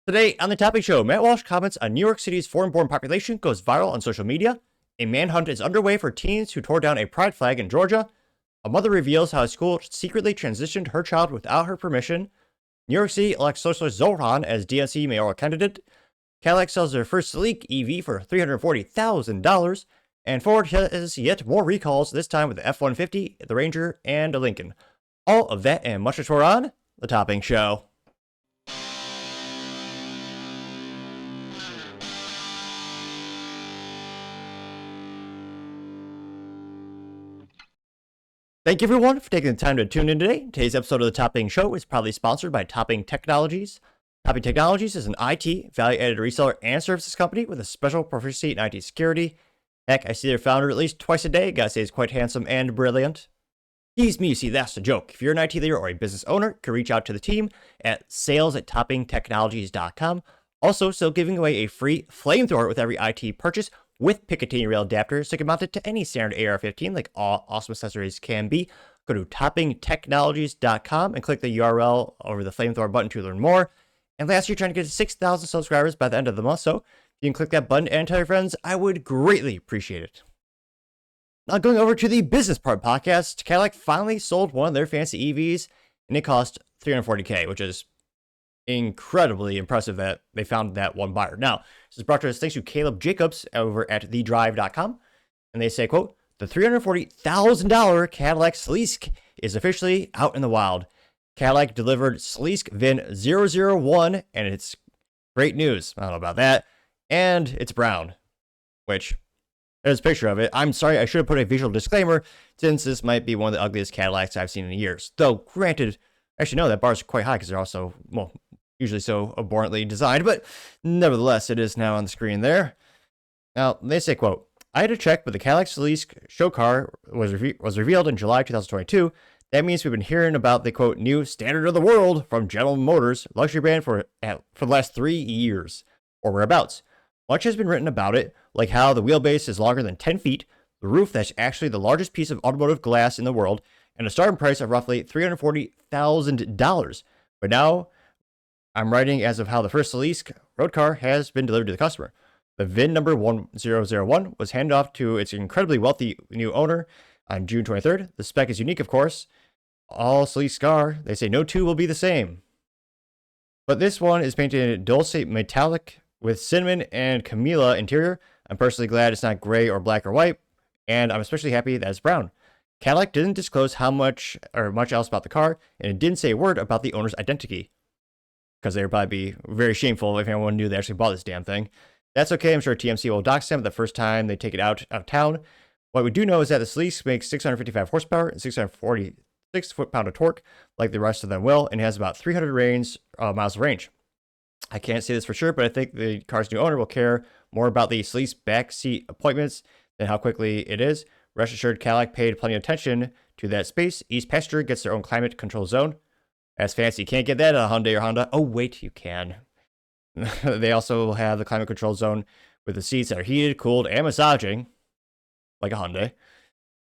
Today on the Topping Show, Matt Walsh comments on New York City's foreign-born population goes viral on social media. A manhunt is underway for teens who tore down a pride flag in Georgia. A mother reveals how a school secretly transitioned her child without her permission. New York City elects socialist Zohran as DNC Mayoral candidate. Cadillac sells their first Celestiq EV for $340,000. And Ford has yet more recalls, this time with the F-150, the Ranger, and a Lincoln. All of that and much more on the Topping Show. Thank you everyone for taking the time to tune in today. Today's episode of the Topping Show is proudly sponsored by Topping Technologies. Topping Technologies is an IT, value-added reseller and services company with a special proficiency in IT security. Heck, I see their founder at least twice a day. Gotta say he's quite handsome and brilliant. Tease me, you see, that's the joke. If you're an IT leader or a business owner, you can reach out to the team at sales@toppingtechnologies.com. Also, still giving away a free flamethrower with every IT purchase with Picatinny rail adapter, so you can mount it to any standard AR-15 like all awesome accessories can be. Go to toppingtechnologies.com and click the URL over the flamethrower button to learn more. And last year, trying to get to 6,000 subscribers by the end of the month, so if you can click that button and tell your friends, I would greatly appreciate it. Now going over to the business part podcast, Cadillac finally sold one of their fancy EVs, and it cost $340K, which is incredibly impressive that they found that one buyer. Now, this is brought to us thanks to Caleb Jacobs over at thedrive.com, and they say, quote, the $340,000 Cadillac Celestiq is officially out in the wild. Cadillac delivered Celestiq VIN 001, and it's great news. I don't know about that. And it's brown, which there's a picture of it. I'm sorry, I should have put a visual disclaimer, since this might be one of the ugliest Cadillacs I've seen in years. Though, granted, actually, no, that bar is quite high because they're also, well, usually so abhorrently designed, but nevertheless, it is now on the screen there. Now, they say, quote, I had to check, but the Cadillac Celestiq show car was revealed in July 2022. That means we've been hearing about the, quote, new standard of the world from General Motors, luxury brand for the last 3 years, or whereabouts. Much has been written about it, like how the wheelbase is longer than 10 feet, the roof that's actually the largest piece of automotive glass in the world, and a starting price of roughly $340,000. But now, I'm writing as of how the first Celestiq road car has been delivered to the customer. The VIN number 1001 was handed off to its incredibly wealthy new owner on June 23rd. The spec is unique, of course. All Celestiq are, they say no two will be the same. But this one is painted in dulce metallic with cinnamon and camellia interior. I'm personally glad it's not gray or black or white, and I'm especially happy that it's brown. Cadillac didn't disclose how much or much else about the car, and it didn't say a word about the owner's identity, because they would probably be very shameful if anyone knew they actually bought this damn thing. That's okay, I'm sure TMC will dox them the first time they take it out of town. What we do know is that the Celestiq makes 655 horsepower and 646 foot-pound of torque, like the rest of them will, and has about 300 miles of range. I can't say this for sure, but I think the car's new owner will care more about the Celestiq backseat appointments than how quickly it is. Rest assured, Cadillac paid plenty of attention to that space. Each passenger gets their own climate control zone. That's fancy. You can't get that at a Hyundai or Honda. Oh, wait, you can. They also have the climate control zone with the seats that are heated, cooled, and massaging, like a Hyundai.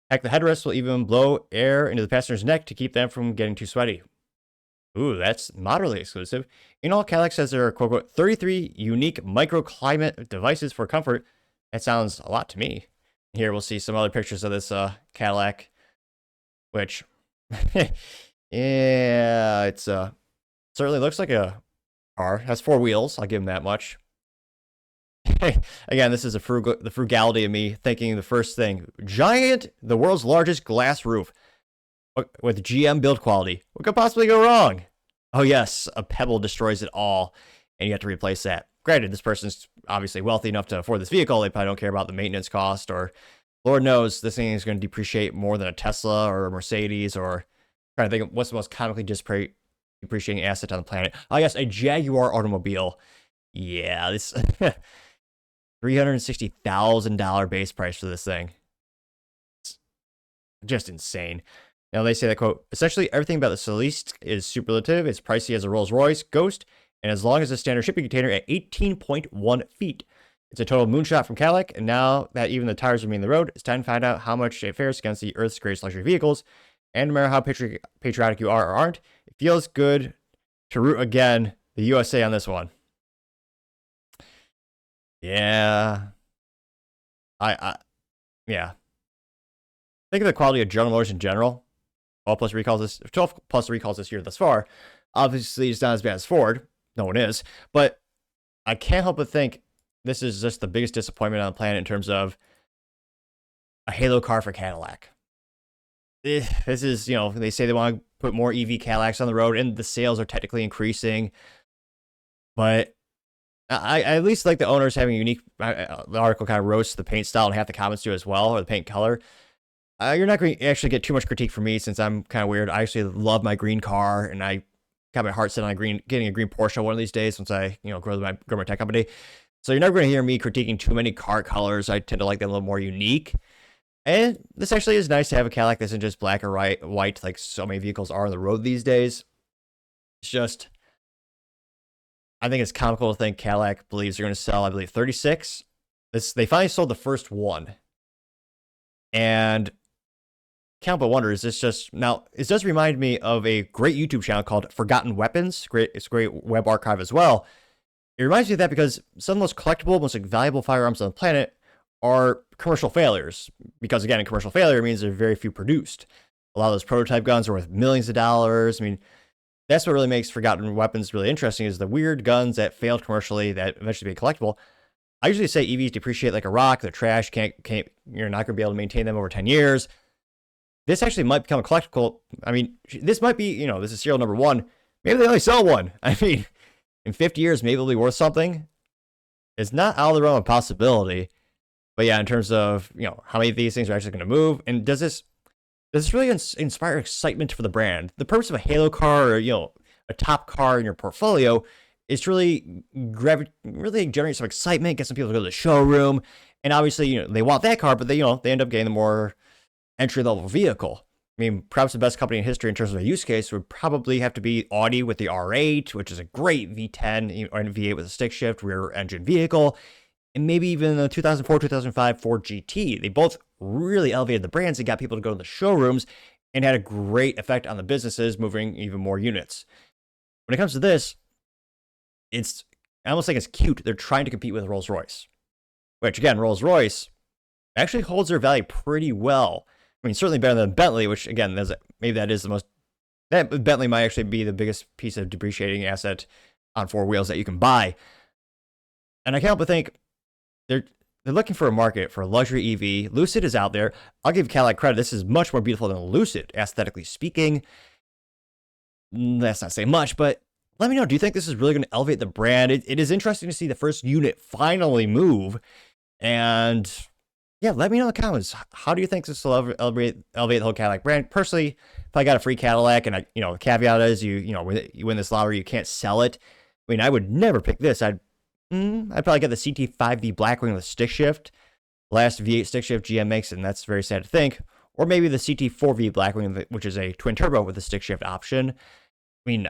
Heck, the headrest will even blow air into the passenger's neck to keep them from getting too sweaty. Ooh, that's moderately exclusive. In all, Cadillac says there are, quote, quote, 33 unique microclimate devices for comfort. That sounds a lot to me. Here we'll see some other pictures of this Cadillac, which, yeah, it's certainly looks like a car. It has 4 wheels. I'll give him that much. Again, this is the frugality of me thinking the first thing. Giant, the world's largest glass roof with GM build quality. What could possibly go wrong? Oh yes, a pebble destroys it all, and you have to replace that. Granted, this person's obviously wealthy enough to afford this vehicle. They probably don't care about the maintenance cost, or Lord knows this thing is going to depreciate more than a Tesla or a Mercedes, or trying to think of what's the most comically depreciating asset on the planet. Oh yes, a Jaguar automobile. Yeah, this $360,000 base price for this thing. It's just insane. Now they say that, quote, essentially everything about the Celestiq is superlative. It's pricey as a Rolls-Royce Ghost, and as long as a standard shipping container at 18.1 feet. It's a total moonshot from Cadillac, and now that even the tires remain the road, it's time to find out how much it fares against the Earth's greatest luxury vehicles. And no matter how patriotic you are or aren't, it feels good to root again the USA on this one. Yeah. I yeah. Think of the quality of General Motors in general. 12 plus recalls this year thus far. Obviously, it's not as bad as Ford. No one is. But I can't help but think this is just the biggest disappointment on the planet in terms of a halo car for Cadillac. This is, they say they want to put more EV Cadillacs on the road, and the sales are technically increasing. But I at least like the owners having a unique. The article kind of roasts the paint style, and half the comments do as well, or the paint color. You're not going to actually get too much critique from me since I'm kind of weird. I actually love my green car, and I got my heart set on getting a green Porsche one of these days once I grow my tech company. So you're never going to hear me critiquing too many car colors. I tend to like them a little more unique. And this actually is nice to have a Cadillac that isn't just black or white like so many vehicles are on the road these days. It's just, I think it's comical to think Cadillac believes they're going to sell, I believe, 36. They finally sold the first one. And can't but wonder, is this just, now, it does remind me of a great YouTube channel called Forgotten Weapons. It's a great web archive as well. It reminds me of that because some of the most collectible, most valuable firearms on the planet are commercial failures. Because again, a commercial failure means there are very few produced. A lot of those prototype guns are worth millions of dollars. I mean, that's what really makes Forgotten Weapons really interesting, is the weird guns that failed commercially that eventually became collectible. I usually say EVs depreciate like a rock. They're trash. You're not going to be able to maintain them over 10 years. This actually might become a collectible. I mean, this might be, this is serial number one. Maybe they only sell one. I mean, in 50 years, maybe it'll be worth something. It's not out of the realm of possibility. But yeah, in terms of, how many of these things are actually going to move, and does this really inspire excitement for the brand? The purpose of a halo car or, a top car in your portfolio is to really generate some excitement, get some people to go to the showroom. And obviously, they want that car, but they end up getting the more entry-level vehicle. I mean, perhaps the best company in history in terms of a use case would probably have to be Audi with the R8, which is a great V10 or V8 with a stick shift rear engine vehicle. And maybe even the 2004, 2005 Ford GT. They both really elevated the brands and got people to go to the showrooms and had a great effect on the businesses, moving even more units. When it comes to this, I almost think it's cute. They're trying to compete with Rolls-Royce, which again, Rolls-Royce actually holds their value pretty well. I mean, certainly better than Bentley, which again, Bentley might actually be the biggest piece of depreciating asset on four wheels that you can buy. And I can't help but think, they're looking for a market for a luxury EV. Lucid is out there. I'll give Cadillac credit. This is much more beautiful than Lucid, aesthetically speaking. That's not saying much, but let me know. Do you think this is really going to elevate the brand? It is interesting to see the first unit finally move. And yeah, let me know in the comments. How do you think this will elevate the whole Cadillac brand? Personally, if I got a free Cadillac and the caveat is you win this lottery, you can't sell it. I mean, I would never pick this. I'd probably get the CT5V Blackwing with stick shift. Last V8 stick shift GM makes, and that's very sad to think. Or maybe the CT4V Blackwing, which is a twin turbo with a stick shift option. I mean,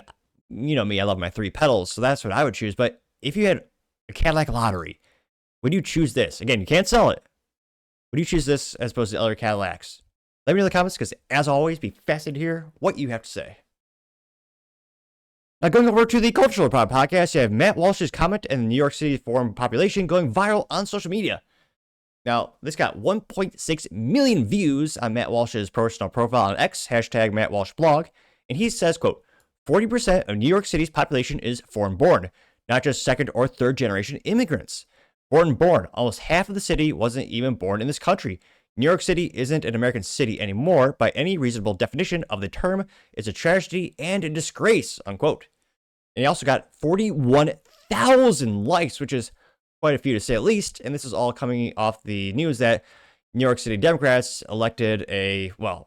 you know me, I love my three pedals, so that's what I would choose. But if you had a Cadillac lottery, would you choose this? Again, you can't sell it. Would you choose this as opposed to other Cadillacs? Let me know in the comments, because as always, be fascinated to hear what you have to say. Now, going over to the Cultural Pod podcast, you have Matt Walsh's comment in the New York City foreign population going viral on social media. Now, this got 1.6 million views on Matt Walsh's personal profile on X, hashtag Matt Walsh blog, and he says, quote, 40% of New York City's population is foreign-born, not just second or third generation immigrants. Foreign-born, almost half of the city wasn't even born in this country. New York City isn't an American city anymore by any reasonable definition of the term. It's a tragedy and a disgrace, unquote. And he also got 41,000 likes, which is quite a few to say at least. And this is all coming off the news that New York City Democrats elected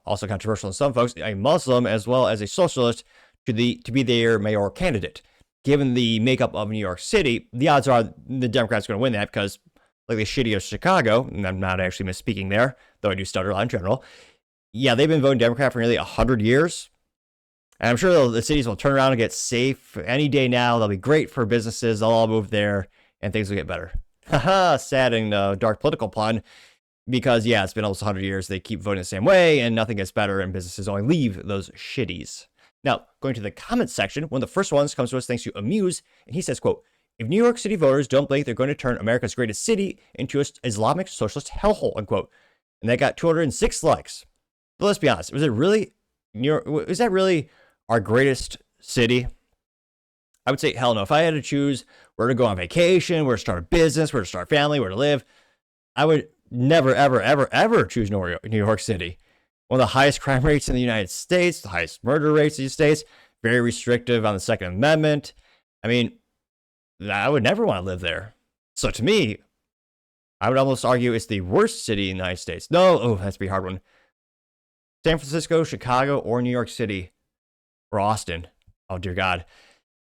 also controversial to some folks, a Muslim as well as a socialist to be their mayoral candidate. Given the makeup of New York City, the odds are the Democrats are going to win that because, like the shitty of Chicago, and I'm not actually misspeaking there, though I do stutter a lot in general. Yeah, they've been voting Democrat for nearly 100 years. And I'm sure the cities will turn around and get safe any day now. They'll be great for businesses. They'll all move there, and things will get better. Haha, sad and dark political pun. Because, yeah, it's been almost 100 years. They keep voting the same way, and nothing gets better, and businesses only leave those shitties. Now, going to the comments section, one of the first ones comes to us thanks to Amuse, and he says, quote, if New York City voters don't think they're going to turn America's greatest city into an Islamic socialist hellhole, unquote. And that got 206 likes. But let's be honest, was it really New York? Was that really our greatest city? I would say hell no. If I had to choose where to go on vacation, where to start a business, where to start a family, where to live, I would never, ever, ever, ever choose New York City. One of the highest crime rates in the United States, the highest murder rates in the States, very restrictive on the Second Amendment. I mean, I would never want to live there. So to me, I would almost argue it's the worst city in the United States. No, that's a hard one. San Francisco, Chicago, or New York City, or Austin. Oh dear God,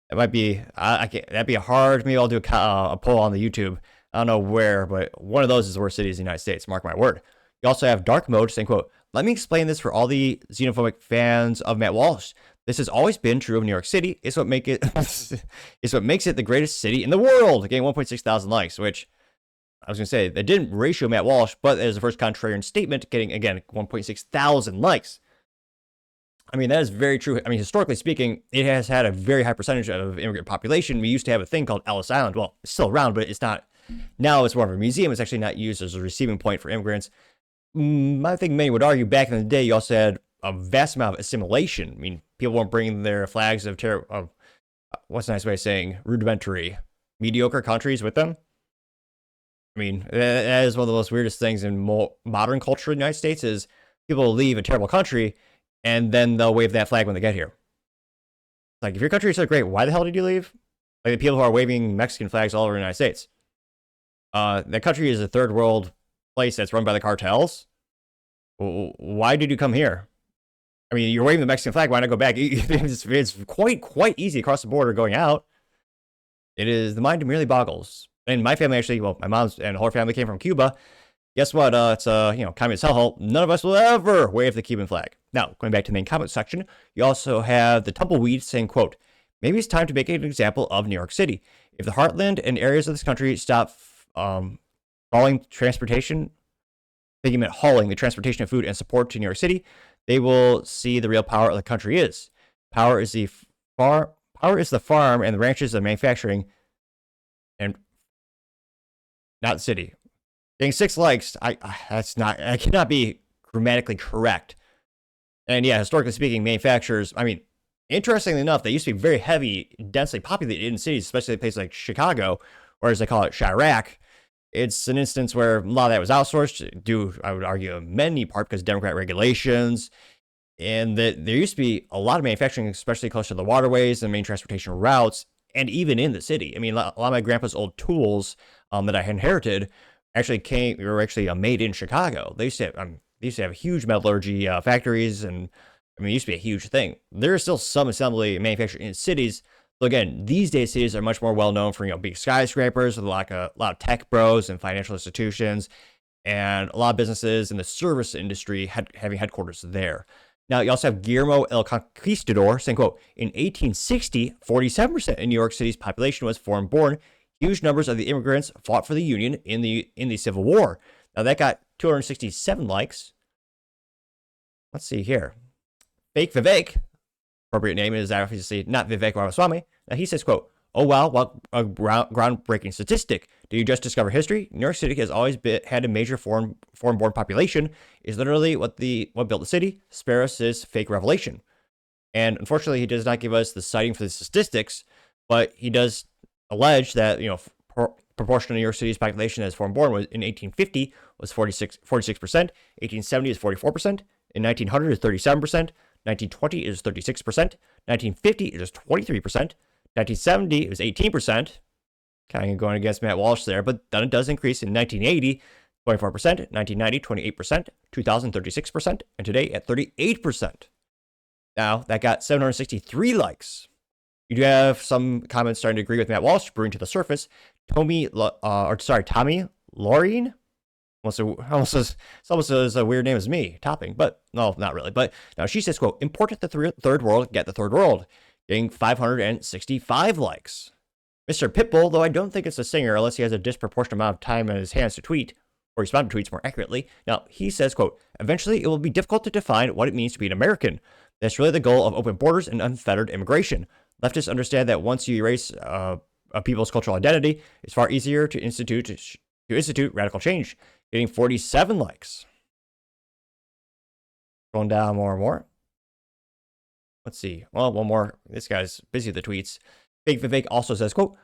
that might be. I can't. That'd be hard. Maybe I'll do a poll on the YouTube. I don't know where, but one of those is the worst cities in the United States. Mark my word. You also have dark mode saying, "quote Let me explain this for all the xenophobic fans of Matt Walsh. This has always been true of New York City. It's what make it. It's what makes it the greatest city in the world." Getting 1.6 thousand likes, which I was going to say, they didn't ratio Matt Walsh, but as the first contrarian statement, getting, again, 1.6 thousand likes. I mean, that is very true. I mean, historically speaking, it has had a very high percentage of immigrant population. We used to have a thing called Ellis Island. Well, it's still around, but it's not. Now it's more of a museum. It's actually not used as a receiving point for immigrants. I think many would argue back in the day, you also had a vast amount of assimilation. I mean, people weren't bringing their flags of what's a nice way of saying, rudimentary, mediocre countries with them. I mean, that is one of the most weirdest things in modern culture in the United States is people leave a terrible country and then they'll wave that flag when they get here. Like, if your country is so great, why the hell did you leave? Like the people who are waving Mexican flags all over the United States. That country is a third world place that's run by the cartels. Why did you come here? I mean, you're waving the Mexican flag. Why not go back? It's quite easy across the border going out. It is, the mind merely boggles. And my family actually, well, my mom's and her family came from Cuba. Guess what? It's a communist hellhole. None of us will ever wave the Cuban flag. Now, going back to the main comment section, you also have the tumbleweed saying, quote, maybe it's time to make an example of New York City. If the heartland and areas of this country stop hauling the transportation of food and support to New York City, they will see the real power of the country is. Power is the farm and the ranches of manufacturing, and not the city. Getting 6 likes, I cannot be grammatically correct. And yeah, historically speaking, manufacturers, I mean, interestingly enough, they used to be very heavy, densely populated in cities, especially places like Chicago, or as they call it, Chirac. It's an instance where a lot of that was outsourced, due, I would argue, in many part because of Democrat regulations. And that there used to be a lot of manufacturing, especially close to the waterways and main transportation routes, and even in the city. I mean, a lot of my grandpa's old tools that I inherited were actually made in Chicago. They used to have huge metallurgy factories, and I mean, it used to be a huge thing. There is still some assembly manufacturing in cities. So again, these days cities are much more well known for big skyscrapers with a lot of tech bros and financial institutions, and a lot of businesses in the service industry having headquarters there. Now, you also have Guillermo El Conquistador saying, quote, in 1860, 47% in New York City's population was foreign-born. Huge numbers of the immigrants fought for the Union in the Civil War. Now, that got 267 likes. Let's see here. Fake Vivek, appropriate name is obviously not Vivek Ramaswamy. Now, he says, quote, oh, wow, what a groundbreaking statistic. Did you just discover history? New York City has always had a major foreign-born population. Is literally what built the city. Spare us this fake revelation. And unfortunately, he does not give us the citing for the statistics, but he does allege that, proportion of New York City's population as foreign-born was in 1850 was 46%, 1870 is 44%, in 1900 is 37%, 1920 is 36%, 1950 is 23%, 1970 it was 18%, kind of going against Matt Walsh there, but then it does increase in 1980, 24%, 1990, 28%, 2000, 36%, and today at 38%. Now, that got 763 likes. You do have some comments starting to agree with Matt Walsh, brewing to the surface. Tommy Laureen? It's almost as a weird name as me, Topping, but no, not really. But now she says, quote, important the third world, get the third world, getting 565 likes. Mr. Pitbull, though I don't think it's a singer unless he has a disproportionate amount of time in his hands to tweet, or respond to tweets more accurately. Now, he says, quote, eventually it will be difficult to define what it means to be an American. That's really the goal of open borders and unfettered immigration. Leftists understand that once you erase a people's cultural identity, it's far easier to institute radical change, getting 47 likes. Going down more and more. Let's see. Well, one more. This guy's busy with the tweets. Fake Vivek also says, quote,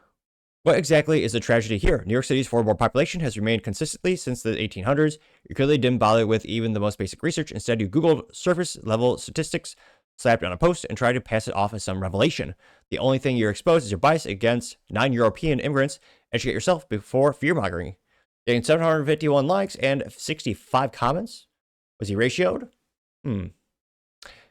what exactly is the tragedy here? New York City's forward population has remained consistently since the 1800s. You clearly didn't bother with even the most basic research. Instead, you Googled surface-level statistics, slapped on a post, and tried to pass it off as some revelation. The only thing you're exposed is your bias against non-European immigrants. Educate yourself before fear-mongering. Getting 751 likes and 65 comments. Was he ratioed?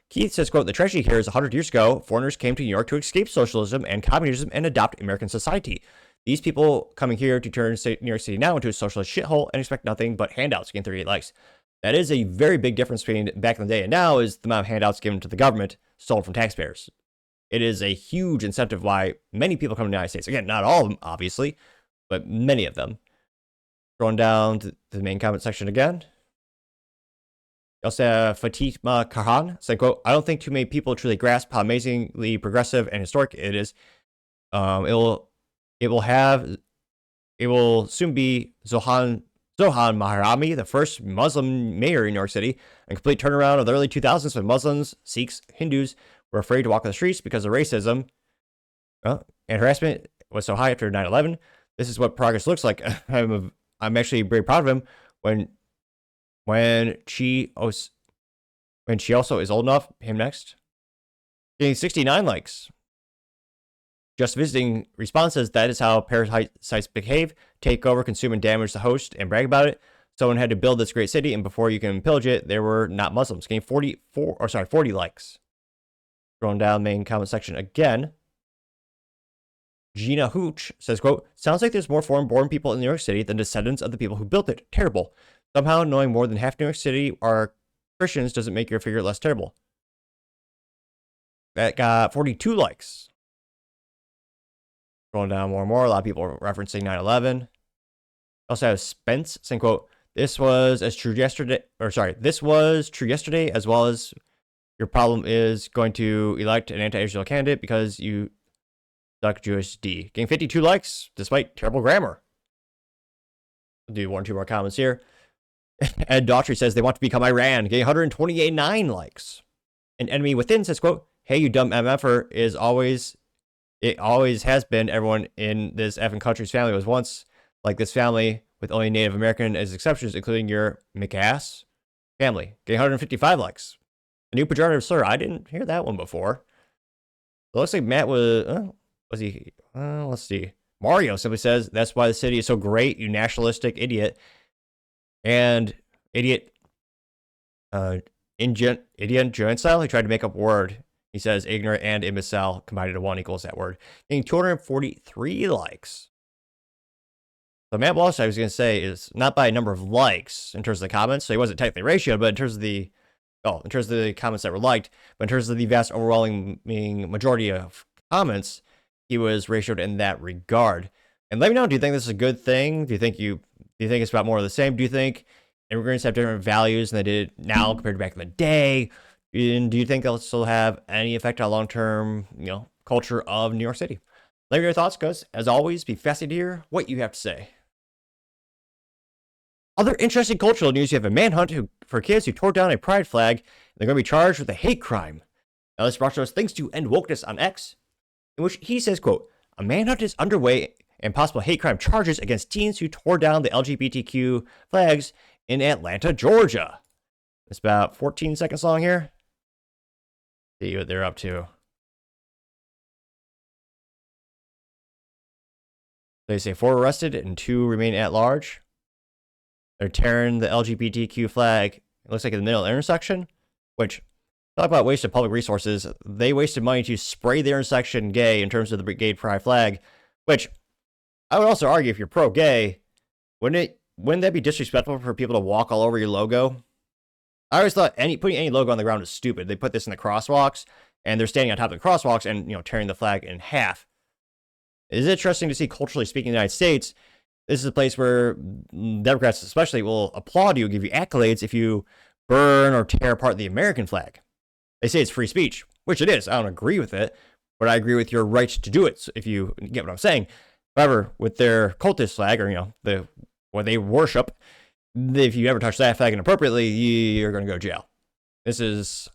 Keith says, quote, the tragedy here is 100 years ago, foreigners came to New York to escape socialism and communism and adopt American society. These people coming here to turn New York City now into a socialist shithole and expect nothing but handouts, getting 38 likes. That is a very big difference between back in the day and now is the amount of handouts given to the government stolen from taxpayers. It is a huge incentive why many people come to the United States. Again, not all of them, obviously, but many of them. Going down to the main comment section again. You also have Fatima Karhan saying, quote, I don't think too many people truly grasp how amazingly progressive and historic it is. It will soon be Zohran Mamdani, the first Muslim mayor in New York City, a complete turnaround of the early 2000s when Muslims, Sikhs, Hindus were afraid to walk on the streets because of racism and harassment was so high after 9/11. This is what progress looks like. I'm actually very proud of him when she also is old enough. Him next, getting 69 likes. Just visiting responses, that is how parasites behave, take over, consume, and damage the host, and brag about it. Someone had to build this great city, and before you can pillage it, there were not Muslims. Getting 40 likes. Scrolling down the main comment section again. Gina Hooch says, quote, sounds like there's more foreign-born people in New York City than descendants of the people who built it. Terrible. Somehow, knowing more than half New York City are Christians doesn't make your figure less terrible. That got 42 likes. Scrolling down more and more, a lot of people are referencing 9/11. Also have Spence saying, quote, this was true yesterday as well as your problem is going to elect an anti-Israel candidate because you suck Jewish D. Getting 52 likes despite terrible grammar. I'll do one or two more comments here. Ed Daughtry says they want to become Iran, getting 129 likes. An enemy within says, quote, hey, you dumb MFer it always has been. Everyone in this effing country's family was once like this family with only Native American as exceptions, including your McAss family. Getting 155 likes. A new pejorative slur. I didn't hear that one before. It looks like Matt was he? Let's see. Mario simply says, that's why the city is so great, you nationalistic idiot. And idiot, giant style, he tried to make up word. He says ignorant and imbecile combined into one equals that word. Getting 243 likes. So Matt Walsh, I was going to say, is not by a number of likes in terms of the comments. So he wasn't technically ratioed, but in terms of the comments that were liked, but in terms of the vast overwhelming majority of comments, he was ratioed in that regard. And let me know, do you think this is a good thing? Do you think it's about more of the same? Do you think immigrants have different values than they did now compared to back in the day? And do you think they'll still have any effect on long-term, culture of New York City? Let me know your thoughts, guys. As always, be fascinated to hear what you have to say. Other interesting cultural news, you have a manhunt for kids who tore down a pride flag. They're going to be charged with a hate crime. Now, this brought to us thanks to End Wokeness on X, in which he says, quote, a manhunt is underway and possible hate crime charges against teens who tore down the LGBTQ flags in Atlanta, Georgia. It's about 14 seconds long here. See what they're up to. They say 4 arrested and 2 remain at large. They're tearing the LGBTQ flag, it looks like in the middle of the intersection, which, talk about waste of public resources. They wasted money to spray the intersection gay in terms of the gay pride flag, which I would also argue if you're pro-gay, wouldn't that be disrespectful for people to walk all over your logo? I always thought putting any logo on the ground is stupid. They put this in the crosswalks, and they're standing on top of the crosswalks and tearing the flag in half. It is interesting to see, culturally speaking, in the United States, this is a place where Democrats especially will applaud you, give you accolades if you burn or tear apart the American flag. They say it's free speech, which it is. I don't agree with it, but I agree with your right to do it, if you get what I'm saying. However, with their cultist flag, or what they worship, if you ever touch that flag inappropriately, you're going to go to jail. This is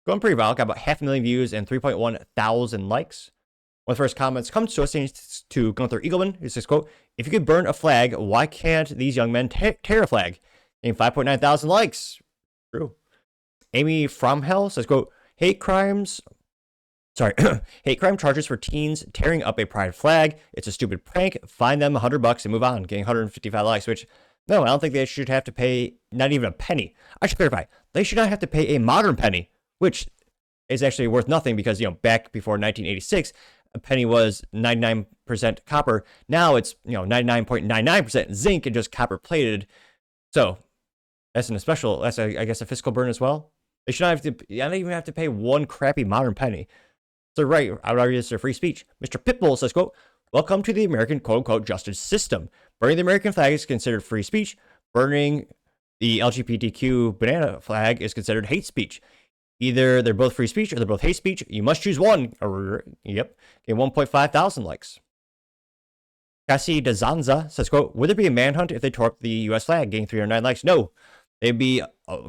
going pretty viral. Got about 500,000 views and 3.1 thousand likes. One of the first comments comes to us to Gunther Eagleman, who says, quote, "If you could burn a flag, why can't these young men tear a flag?" And 5.9 thousand likes. True. Amy Fromhell says, quote, hate crime charges for teens tearing up a pride flag. It's a stupid prank. Fine them $100 and move on. Getting 155 likes, which, no, I don't think they should have to pay not even a penny. I should clarify. They should not have to pay a modern penny, which is actually worth nothing because, back before 1986, a penny was 99% copper. Now it's, 99.99% zinc and just copper plated. So that's I guess, a fiscal burn as well. They should not even have to pay one crappy modern penny. So, right, I would argue this is free speech. Mr. Pitbull says, quote, "Welcome to the American quote-unquote justice system. Burning the American flag is considered free speech. Burning the LGBTQ banana flag is considered hate speech. Either they're both free speech or they're both hate speech. You must choose one." Yep. Okay, 1.5 thousand likes. Cassie DeZanza says, quote, "Would there be a manhunt if they tore up the U.S. flag?" Getting 309 likes. No. They'd be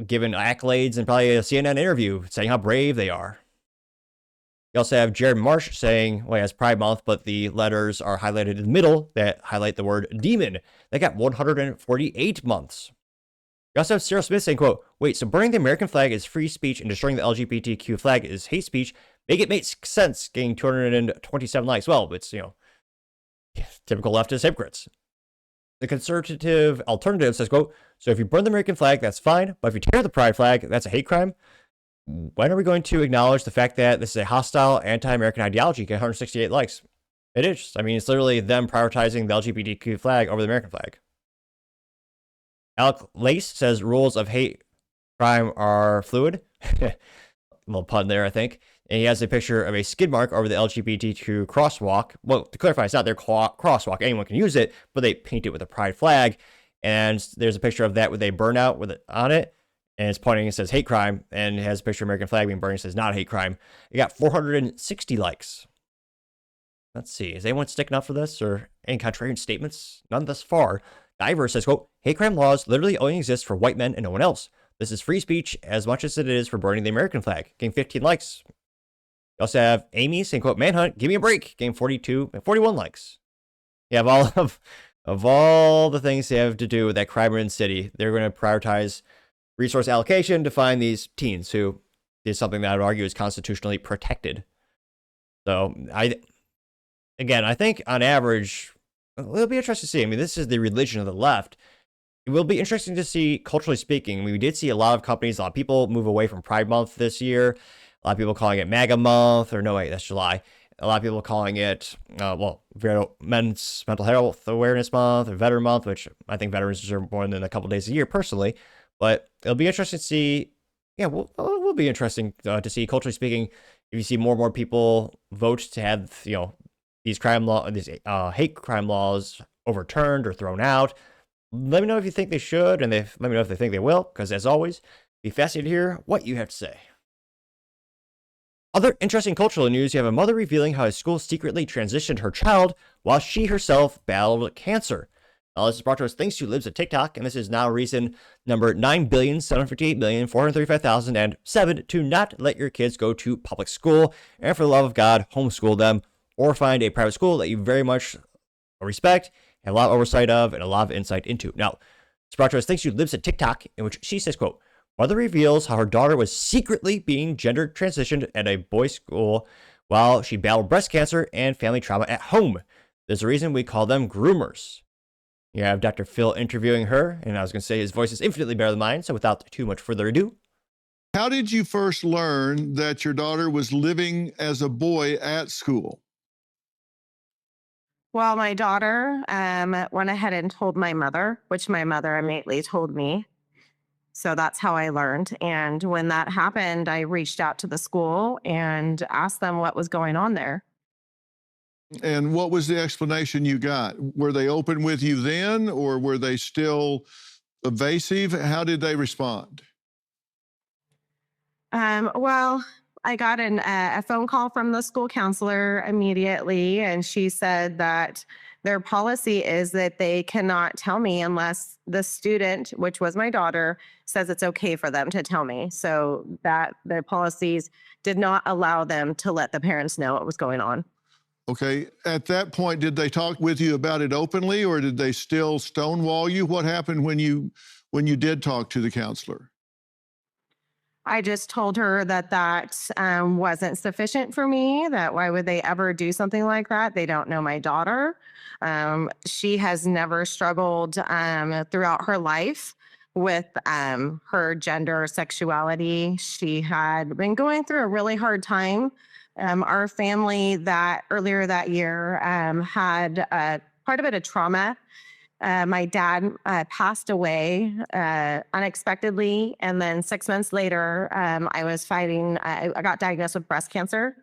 given accolades and probably a CNN interview saying how brave they are. You also have Jared Marsh saying, well, he has Pride Month, but the letters are highlighted in the middle that highlight the word demon. They got 148 months. You also have Cyril Smith saying, quote, "Wait, so burning the American flag is free speech and destroying the LGBTQ flag is hate speech? Make it make sense," getting 227 likes. Well, it's, typical leftist hypocrites. The conservative alternative says, quote, "So if you burn the American flag, that's fine. But if you tear the pride flag, that's a hate crime. When are we going to acknowledge the fact that this is a hostile anti-American ideology?" Get 168 likes. It is. I mean, it's literally them prioritizing the LGBTQ flag over the American flag. Alec Lace says rules of hate crime are fluid. A little pun there, I think. And he has a picture of a skid mark over the LGBTQ crosswalk. Well, to clarify, it's not their crosswalk. Anyone can use it, but they paint it with a pride flag. And there's a picture of that with a burnout with it on it. And it's pointing, it says hate crime. And it has a picture of American flag being burned. It says not hate crime. It got 460 likes. Let's see. Is anyone sticking up for this or any contrarian statements? None thus far. Diver says, quote, "Hate crime laws literally only exist for white men and no one else. This is free speech as much as it is for burning the American flag." Getting 15 likes. You also have Amy saying, quote, "Manhunt, give me a break." Getting 41 likes. You have all of all the things they have to do with that crime-ridden city. They're going to prioritize resource allocation to find these teens who is something that I would argue is constitutionally protected. So I think on average, it'll be interesting to see. I mean, this is the religion of the left. It will be interesting to see, culturally speaking. We did see a lot of companies, a lot of people move away from Pride Month this year. A lot of people calling it MAGA Month, or no, wait, that's July. A lot of people calling it, Men's Mental Health Awareness Month, or Veteran Month, which I think veterans deserve more than a couple days a year personally. But it'll be interesting to see. Yeah, will be interesting to see, culturally speaking, if you see more and more people vote to have, these hate crime laws overturned or thrown out. Let me know if you think they should, and let me know if they think they will, because as always, be fascinated to hear what you have to say. Other interesting cultural news, you have a mother revealing how a school secretly transitioned her child while she herself battled cancer. This is brought to us thanks to Libs of TikTok, and this is now reason number 9,758,435,007 to not let your kids go to public school, and for the love of God, homeschool them, or find a private school that you very much respect, have a lot of oversight of, and a lot of insight into. Now, it's brought to us thanks to Libs of TikTok, in which she says, quote, "Mother reveals how her daughter was secretly being gender transitioned at a boys' school while she battled breast cancer and family trauma at home. There's a reason we call them groomers." You have Dr. Phil interviewing her, and I was going to say his voice is infinitely better than mine, so without too much further ado. How did you first learn that your daughter was living as a boy at school? Well, my daughter went ahead and told my mother, which my mother immediately told me. So that's how I learned. And when that happened, I reached out to the school and asked them what was going on there. And what was the explanation you got? Were they open with you then, or were they still evasive? How did they respond? Well, I got a phone call from the school counselor immediately, and she said that their policy is that they cannot tell me unless the student, which was my daughter, says it's okay for them to tell me. So that their policies did not allow them to let the parents know what was going on. Okay. At that point, did they talk with you about it openly, or did they still stonewall you? What happened when you did talk to the counselor? I just told her that wasn't sufficient for me, that why would they ever do something like that? They don't know my daughter. She has never struggled throughout her life with her gender or sexuality. She had been going through a really hard time. Our family that earlier that year had part of it a trauma. My dad passed away unexpectedly. And then 6 months later, I got diagnosed with breast cancer.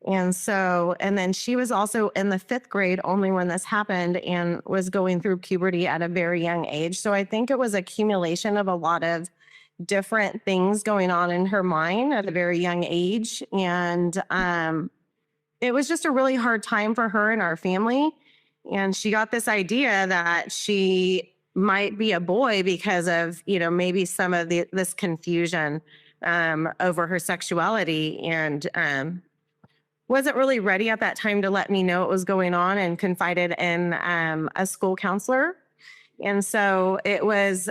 And then she was also in the 5th grade only when this happened and was going through puberty at a very young age. So I think it was accumulation of a lot of different things going on in her mind at a very young age. And it was just a really hard time for her and our family. And she got this idea that she might be a boy because of, maybe some of this confusion over her sexuality, and wasn't really ready at that time to let me know what was going on, and confided in a school counselor. And so it was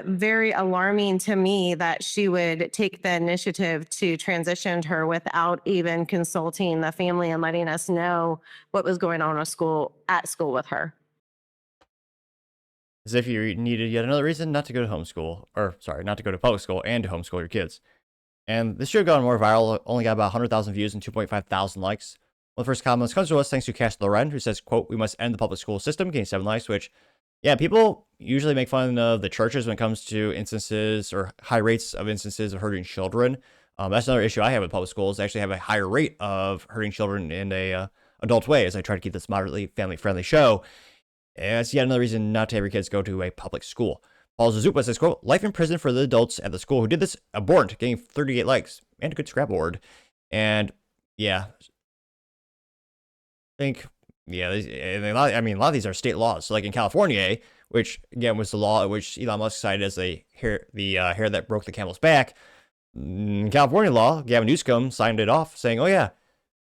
very alarming to me that she would take the initiative to transition her without even consulting the family and letting us know what was going on at school with her. As if you needed yet another reason not to go to homeschool, or sorry, not to go to public school and to homeschool your kids. And this should have gone more viral, only got about 100,000 views and 2.5 thousand likes. One of the first comments comes to us thanks to Cash Loren, who says, quote, "We must end the public school system," getting 7 likes, which, yeah, people usually make fun of the churches when it comes to instances or high rates of instances of hurting children. That's another issue I have with public schools. They actually have a higher rate of hurting children in a adult way, as I try to keep this moderately family-friendly show. And it's yet another reason not to have your kids go to a public school. Paul Zazupa says, quote, "Life in prison for the adults at the school who did this, abhorrent," getting 38 likes and a good scrap award. And yeah, I think, yeah, a lot of these are state laws. So like in California, which again was the law which Elon Musk cited as the hair that broke the camel's back. In California law, Gavin Newsom signed it off, saying, "Oh yeah,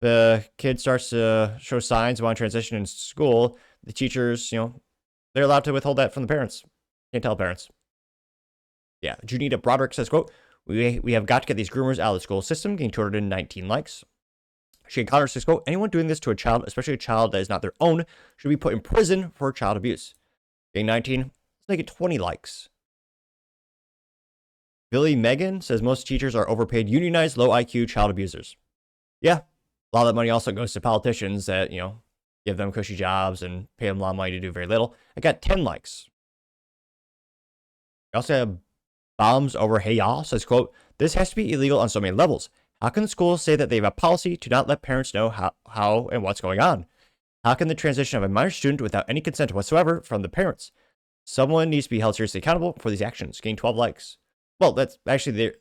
the kid starts to show signs of want to transition in school, the teachers, they're allowed to withhold that from the parents. Can't tell parents." Yeah, Junita Broderick says, quote, we have got to get these groomers out of the school system," getting 219 likes. Shane Connor says, quote, "Anyone doing this to a child, especially a child that is not their own, should be put in prison for child abuse." Getting 19, let's make it 20 likes. Billy Megan says, "Most teachers are overpaid, unionized, low IQ child abusers." Yeah, a lot of that money also goes to politicians that, give them cushy jobs and pay them a lot of money to do very little. I got 10 likes. I also have Bombs Over Hey Y'all says, quote, "This has to be illegal on so many levels. How can the schools say that they have a policy to not let parents know how and what's going on? How can the transition of a minor student without any consent whatsoever from the parents? Someone needs to be held seriously accountable for these actions." Getting 12 likes. Well, that's actually,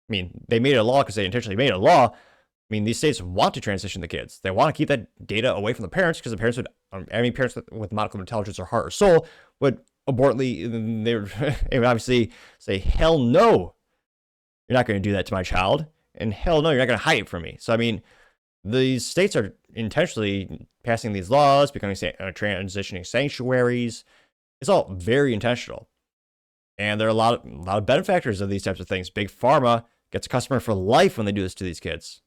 they made it a law because they intentionally made it a law. These states want to transition the kids. They want to keep that data away from the parents because the parents would, parents with modicum of intelligence or heart or soul would abortly, they would obviously say, "Hell no, you're not going to do that to my child. And hell no, you're not going to hide it from me." So, these states are intentionally passing these laws, becoming transitioning sanctuaries. It's all very intentional. And there are a lot of benefactors of these types of things. Big Pharma gets a customer for life when they do this to these kids.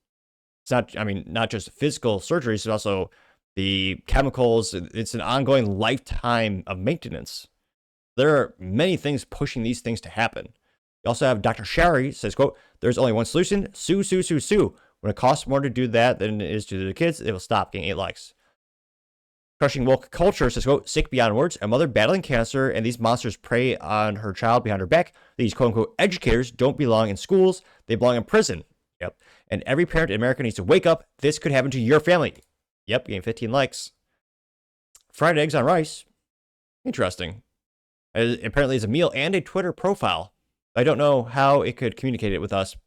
It's not just physical surgeries, but also the chemicals. It's an ongoing lifetime of maintenance. There are many things pushing these things to happen. You also have Dr. Shari says, quote, "There's only one solution, sue, sue, sue, sue. When it costs more to do that than it is to the kids, it will stop." Getting 8 likes. Crushing Woke Culture says, quote, "Sick beyond words, a mother battling cancer, and these monsters prey on her child behind her back. These quote-unquote educators don't belong in schools. They belong in prison." Yep. "And every parent in America needs to wake up. This could happen to your family." Yep, getting 15 likes. Fried eggs on rice. Interesting. Apparently it's a meal and a Twitter profile. I don't know how it could communicate it with us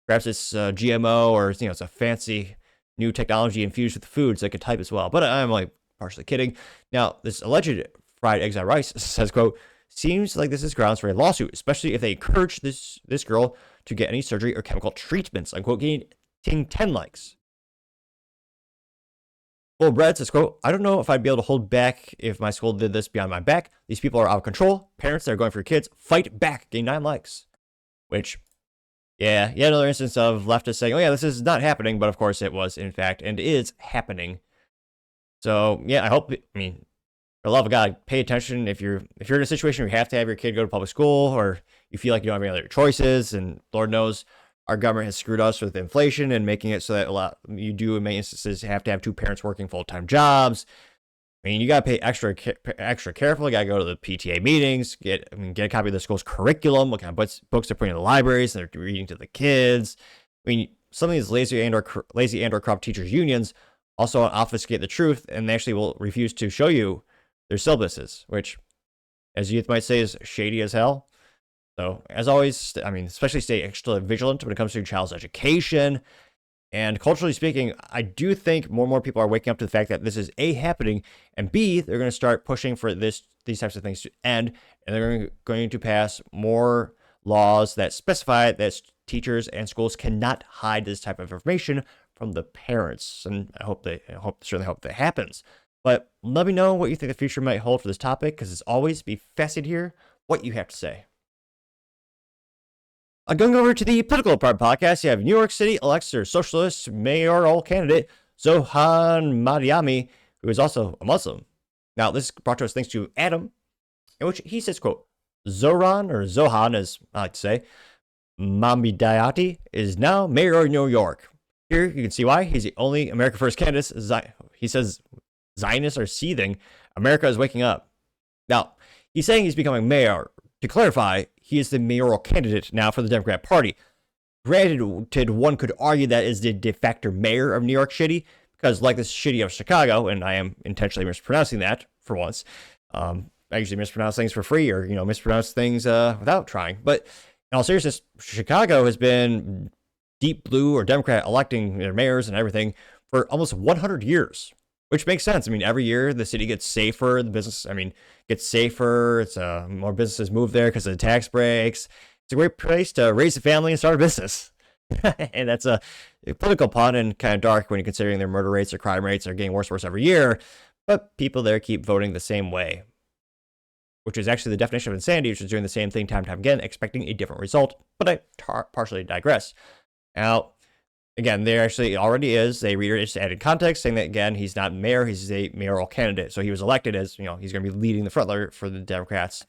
Perhaps it's GMO or it's a fancy new technology infused with food, so they could type as well. But I'm like partially kidding. Now, this alleged fried eggs on rice says, quote, seems like this is grounds for a lawsuit, especially if they encourage this girl to get any surgery or chemical treatments, unquote, getting 10 likes. Well, Brad says, quote, I don't know if I'd be able to hold back if my school did this behind my back. These people are out of control. Parents that are going for your kids, fight back, gain 9 likes. Which, yeah, yet another instance of leftists saying, oh yeah, this is not happening, but of course it was, in fact, and is happening. So, yeah, I hope, for the love of God, pay attention. If you're in a situation where you have to have your kid go to public school, or you feel like you don't have any other choices, and Lord knows our government has screwed us with inflation and making it so that you do in many instances have to have 2 parents working full-time jobs. You got to pay extra careful. You got to go to the PTA meetings, get a copy of the school's curriculum, what kind of books they're putting in the libraries, and they're reading to the kids. Some of these lazy and or corrupt teachers unions also obfuscate the truth, and they actually will refuse to show you their syllabuses, which, as youth might say, is shady as hell. So, as always, especially stay extra vigilant when it comes to your child's education. And culturally speaking, I do think more and more people are waking up to the fact that this is A, happening, and B, they're going to start pushing for these types of things to end, and they're going to pass more laws that specify that teachers and schools cannot hide this type of information from the parents. And I certainly hope that happens. But let me know what you think the future might hold for this topic, because it's always be fascinated to hear what you have to say. Going over to the political part podcast, you have New York City elects their socialist mayoral candidate, Zohran Mamdani, who is also a Muslim. Now, this is brought to us thanks to Adam, in which he says, quote, Zohan, as I like to say, Mamdani is now mayor of New York. Here, you can see why. He's the only America First candidate. He says Zionists are seething. America is waking up. Now, he's saying he's becoming mayor. To clarify, he is the mayoral candidate now for the Democrat Party. Granted, one could argue that is the de facto mayor of New York City, because like this city of Chicago, and I am intentionally mispronouncing that for once. I usually mispronounce things for free, or mispronounce things without trying. But in all seriousness, Chicago has been deep blue or Democrat electing their mayors and everything for almost 100 years. Which makes sense. Every year the city gets safer. The business, gets safer. It's more businesses move there because of the tax breaks. It's a great place to raise a family and start a business. And that's a political pun and kind of dark when you're considering their murder rates or crime rates are getting worse and worse every year. But people there keep voting the same way, which is actually the definition of insanity, which is doing the same thing time and time again, expecting a different result. But I partially digress. Now, again, there actually already is a reader just added context saying that, again, he's not mayor, he's a mayoral candidate. So he was elected as, he's going to be leading the front for the Democrats.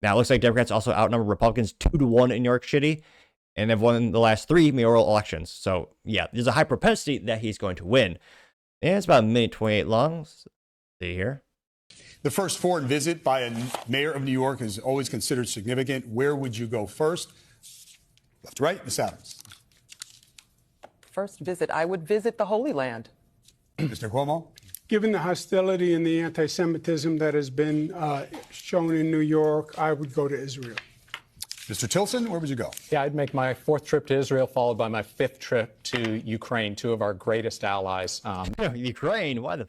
Now, it looks like Democrats also outnumber Republicans 2-1 in New York City and have won the last 3 mayoral elections. So, yeah, there's a high propensity that he's going to win. And it's about 1:28 long. Let's see here. The first foreign visit by a mayor of New York is always considered significant. Where would you go first? Left to right, Ms. Adams. First visit, I would visit the Holy Land. Mr. Cuomo? Given the hostility and the anti-Semitism that has been shown in New York, I would go to Israel. Mr. Tilson, where would you go? Yeah, I'd make my 4th trip to Israel, followed by my 5th trip to Ukraine, 2 of our greatest allies. Ukraine? Why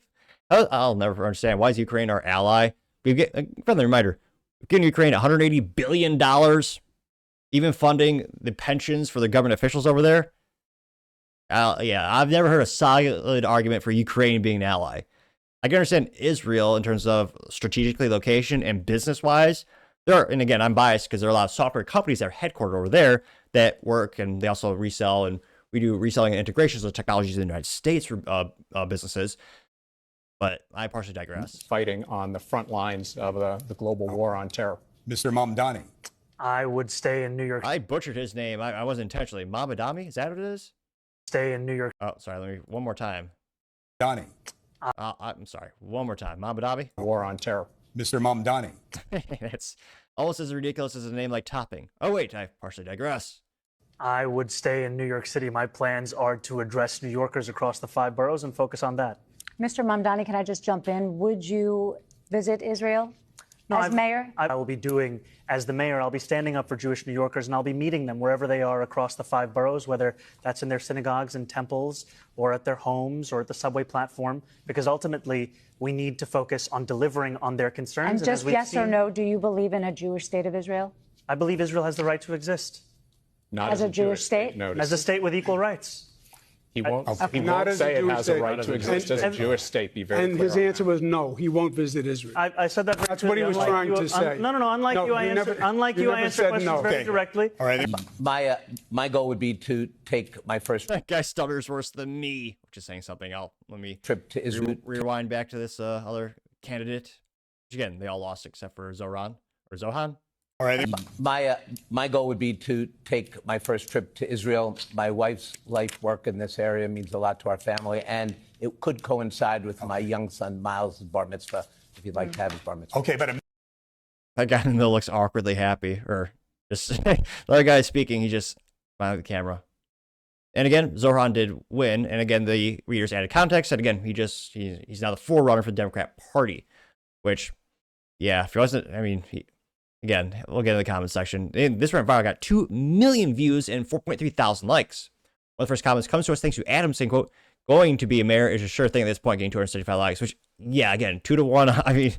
I'll never understand. Why is Ukraine our ally? Friendly reminder, we've given Ukraine $180 billion, even funding the pensions for the government officials over there. Yeah, I've never heard a solid argument for Ukraine being an ally. I can understand Israel in terms of strategically location and business-wise. And again, I'm biased because there are a lot of software companies that are headquartered over there that work, and they also resell, and we do reselling and integrations of technologies in the United States for businesses. But I partially digress. Fighting on the front lines of the global war on terror. Mr. Mamdani? I would stay in New York. I butchered his name. I wasn't intentionally. Mamdani? Is that what it is? Stay in New York. Oh, sorry. One more time. Donnie? I'm sorry. One more time. Mamdani? War on terror. Mr. Mamdani? It's almost as ridiculous as a name like Topping. Oh, wait. I partially digress. I would stay in New York City. My plans are to address New Yorkers across the 5 boroughs and focus on that. Mr. Mamdani, can I just jump in? Would you visit Israel? as mayor? I will be doing, as the mayor, I'll be standing up for Jewish New Yorkers, and I'll be meeting them wherever they are across the 5 boroughs, whether that's in their synagogues and temples or at their homes or at the subway platform, because ultimately we need to focus on delivering on their concerns. And just yes or no, do you believe in a Jewish state of Israel? I believe Israel has the right to exist. Not as a Jewish state? As a state with equal rights. He won't Not as a say it Jewish has a state. right to exist as a Jewish state. Be very And clear his on answer that. was no, he won't visit Israel. I said that. That's what he was trying to say. No. Unlike No, you, I you answer. never- Unlike you you, I never answer said questions no. very Okay. directly. All right. My goal would be to take my first That guy stutters worse than me, which is saying something. Let me trip to Israel. rewind back to this other candidate. Which again, they all lost except for Zohran. All right. My goal would be to take my first trip to Israel. My wife's life work in this area means a lot to our family, and it could coincide with my young son Miles' bar mitzvah, if you'd like to have his bar mitzvah. Okay, but That guy in the middle looks awkwardly happy, or just the other guy speaking, he just smiling at the camera. And again, Zohran did win, and again, the readers added context, and again, he's now the forerunner for the Democrat Party, which, yeah, if he wasn't, again, we'll get in the comment section. This went viral, got 2 million views and 4.3 thousand likes. One of the first comments comes to us thanks to Adam saying, quote, going to be a mayor is a sure thing at this point, getting 275 likes, which, yeah, again, 2-1.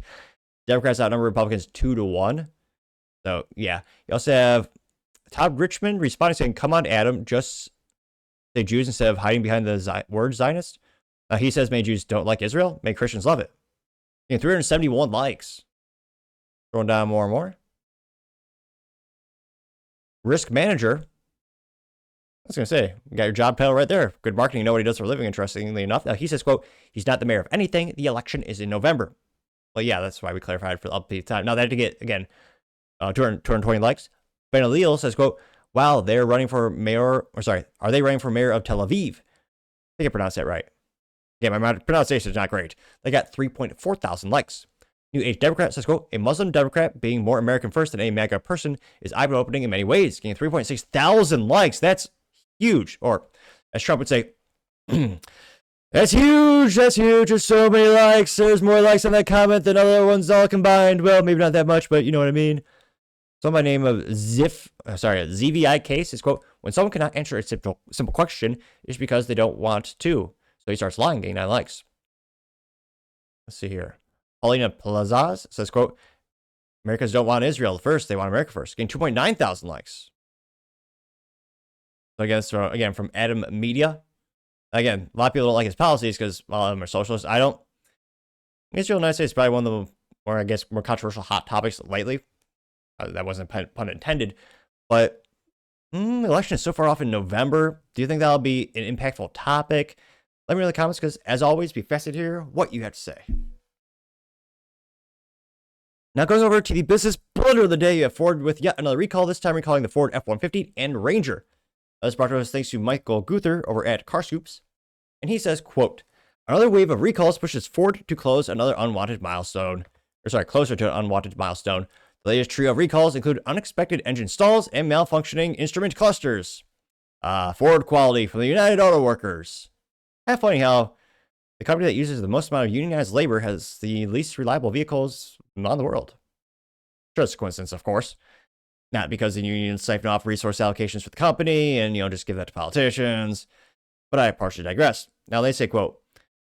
Democrats outnumber Republicans 2-1. So, yeah. You also have Todd Richmond responding saying, come on, Adam, just say Jews instead of hiding behind the word Zionist. He says many Jews don't like Israel, many Christians love it. 371 likes. Going down more and more. Risk manager. I was going to say, you got your job title right there. Good marketing, you know what he does for a living, interestingly enough. Now, he says, quote, he's not the mayor of anything. The election is in November. Well, yeah, that's why we clarified for the upbeat time. Now, that had to get, again, 220 likes. Ben Alil says, quote, wow, are they running for mayor of Tel Aviv? I think I pronounced that right. Yeah, my pronunciation is not great. They got 3.4 thousand likes. New Age Democrat says, quote, a Muslim Democrat being more American first than a MAGA person is eye-opening in many ways, getting 3.6 thousand likes. That's huge. Or, as Trump would say, that's huge. There's so many likes. There's more likes on that comment than other ones all combined. Well, maybe not that much, but you know what I mean. So by name of ZVI case is, quote, when someone cannot answer a simple question, it's because they don't want to. So he starts lying, getting 9 likes. Let's see here. Paulina Plazaz says, quote, Americans don't want Israel first, they want America first. Getting 2.9 thousand likes. So again, from Adam Media. Again, a lot of people don't like his policies because a lot of them are socialists. Israel and the United States is probably one of the more controversial hot topics lately. That wasn't pun intended. But the election is so far off in November. Do you think that'll be an impactful topic? Let me know in the comments because, as always, be fascinated to hear what you have to say. Now going over to the business blunder of the day, you have Ford with yet another recall, this time recalling the Ford F-150 and Ranger. This brought to us thanks to Michael Guther over at Car Scoops. And he says, quote, another wave of recalls pushes Ford to close another unwanted milestone. Closer to an unwanted milestone. The latest trio of recalls include unexpected engine stalls and malfunctioning instrument clusters. Ford quality from the United Auto Workers. Kind of funny how the company that uses the most amount of unionized labor has the least reliable vehicles in the world. Just a coincidence, of course. Not because the unions siphon off resource allocations for the company and, just give that to politicians. But I partially digress. Now they say, quote,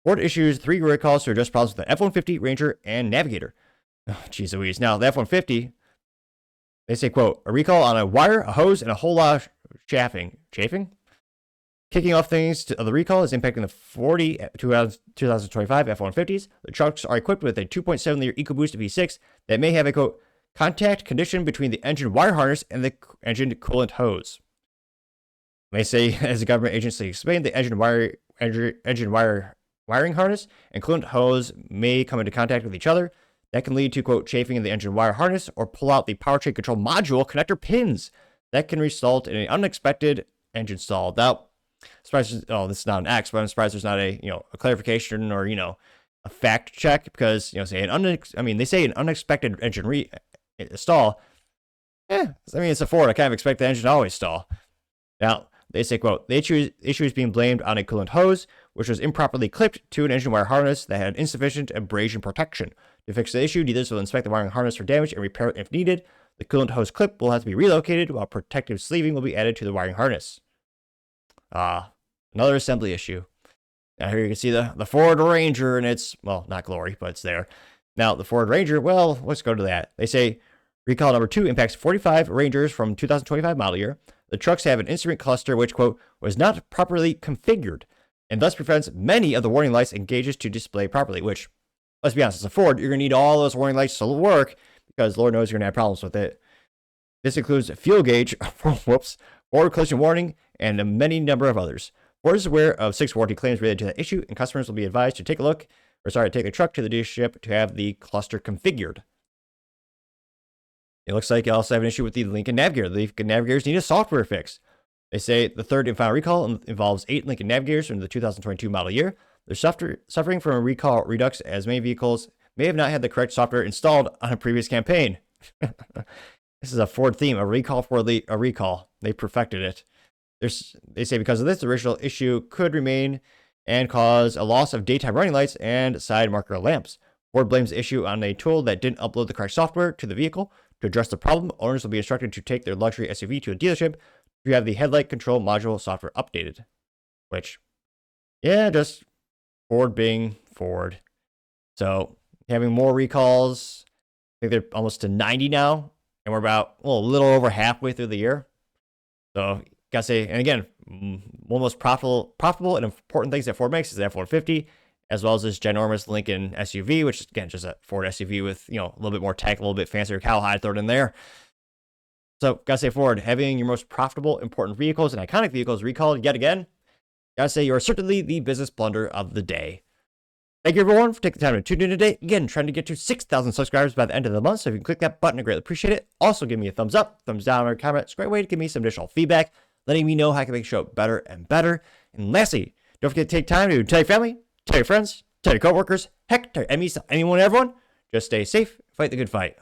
Ford issues 3 recalls to address problems with the F-150, Ranger, and Navigator. Oh, geez Louise. Now, the F-150, they say, quote, a recall on a wire, a hose, and a whole lot of chafing. Kicking off things of the recall is impacting the 2025 F-150s. The trucks are equipped with a 2.7-liter EcoBoost V6 that may have a, quote, contact condition between the engine wire harness and the engine coolant hose. They say, as the government agency explained, the engine wiring harness and coolant hose may come into contact with each other. That can lead to, quote, chafing in the engine wire harness or pull out the powertrain control module connector pins. That can result in an unexpected engine stall. Now, this is not an X, but I'm surprised there's not a clarification or, a fact check because, they say an unexpected engine stall. It's a Ford. I kind of expect the engine to always stall. Now, they say, quote, the issue is being blamed on a coolant hose, which was improperly clipped to an engine wire harness that had insufficient abrasion protection. To fix the issue, dealers will inspect the wiring harness for damage and repair it if needed. The coolant hose clip will have to be relocated, while protective sleeving will be added to the wiring harness. Another assembly issue. Now here you can see the Ford Ranger, and it's, well, not glory, but it's there. Now, the Ford Ranger, well, let's go to that. They say recall number 2 impacts 45 Rangers from 2025 model year. The trucks have an instrument cluster which, quote, was not properly configured, and thus prevents many of the warning lights and gauges to display properly, which, let's be honest, as a Ford, you're going to need all those warning lights to work, because Lord knows you're going to have problems with it. This includes fuel gauge, forward collision warning, and a many number of others. Ford is aware of 6 warranty claims related to that issue, and customers will be advised to take the truck to the dealership to have the cluster configured. It looks like you also have an issue with the Lincoln Navigator. The Lincoln Navigators need a software fix. They say the third and final recall involves 8 Lincoln Navigators from the 2022 model year. They're suffering from a recall redux, as many vehicles may have not had the correct software installed on a previous campaign. This is a Ford theme, a recall for a recall. They perfected it. They say because of this, the original issue could remain and cause a loss of daytime running lights and side marker lamps. Ford blames the issue on a tool that didn't upload the correct software to the vehicle. To address the problem, owners will be instructed to take their luxury SUV to a dealership to have the headlight control module software updated. Which, yeah, just Ford being Ford. So, having more recalls, I think they're almost to 90 now, and we're about, well, a little over halfway through the year. So, gotta say, and again, one of the most profitable and important things that Ford makes is the F-150, as well as this ginormous Lincoln SUV, which is, again, just a Ford SUV with, a little bit more tech, a little bit fancier cowhide thrown in there. So, gotta say, Ford, having your most profitable, important vehicles and iconic vehicles recalled yet again, gotta say, you're certainly the business blunder of the day. Thank you, everyone, for taking the time to tune in today. Again, trying to get to 6,000 subscribers by the end of the month, so if you can click that button, I greatly appreciate it. Also, give me a thumbs up, thumbs down, or a comment. It's a great way to give me some additional feedback, letting me know how I can make the show better and better. And lastly, don't forget to take time to tell your family, tell your friends, tell your coworkers, heck, tell your enemies, tell anyone and everyone. Just stay safe, fight the good fight.